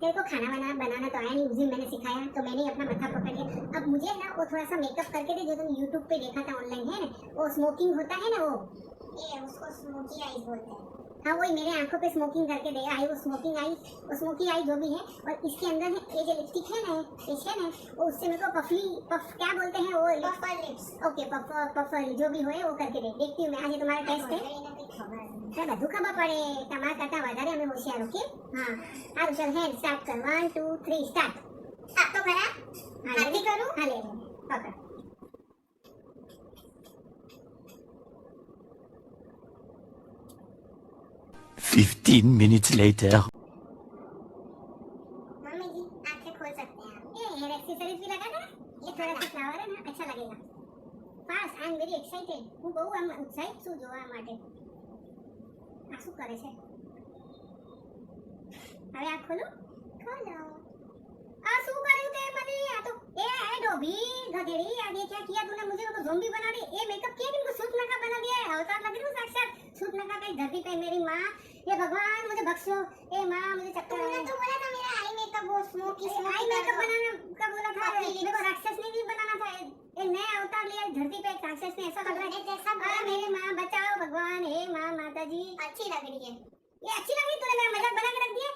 तेरे को खाना वाना बनाना तो आया नहीं, उस दिन मैंने सिखाया तो मैंने अपना मत्था पकड़ लिया। अब मुझे ना वो थोड़ा सा मेकअप करके दे, जो तुम यूट्यूब पे देखा था ऑनलाइन है ना, वो स्मोकिंग होता है ना, वो ये उसको स्मोकी आईज बोलते हैं। हाँ वही, मेरे आंखों पे स्मोकिंग करके दे आई, वो स्मोकिंग आई, वो स्मोकी आई जो भी है। और इसके अंदर है ये जो लिपस्टिक है ना, ये ना, वो उससे मेरे को पफ क्या बोलते हैं वो, पफर लिप्स। ओके पफर जो भी हो वो करके दे। देखती हूँ मैं, आज तुम्हारा टेस्ट है। अरे બધું ખબર પડે, તમારા કરતા વધારે અમે હોશિયાર, ઓકે? હા સારું, ચાલ હેન્ડ સ્ટાર્ટ કર, 1 2 3 સ્ટાર્ટ. આ તો ખરા આરતી કરું. હા લે પકડ. 15 minutes later. मम्मी जी आंखें खोल सकते हैं आप। ये हेयर एक्सेसरीज भी लगा था, ये थोड़ा सा फ्लावर है ना, अच्छा लगेगा. Fast I am very excited. હું બહુ આમ ઉત્સાહિત છું જોવા માટે. આ શું કરે છે? હવે આ ખોલો. आ શું કર્યું તે મને? આ તો ए डोबी गधेड़ी, आगे क्या किया तूने? मुझे तो ज़ॉम्बी बना दी. ये मेकअप किया कि इनको सूट नका बना दिया है? अवतार लग रही हूँ साक्षात. सूट नका कहीं धरती पे मेरी माँ, ये भगवान मुझे बख्शो. ए माँ मुझे चक्कर आ रहा है. तूने तो बोला था मेरा आई मेकअप वो स्मोकी आई मेकअप बनाना का बोला था. मेरे को राक्षस नहीं बनाना था. ये नया अवतार लिया धरती पे एक राक्षस ने, ऐसा लग रहा है जैसा. मेरी माँ बचाओ भगवान, हे माँ माता जी. अच्छी लग रही है. ये अच्छी लग रही, तूने मेरा मजाक बना के रख दिया.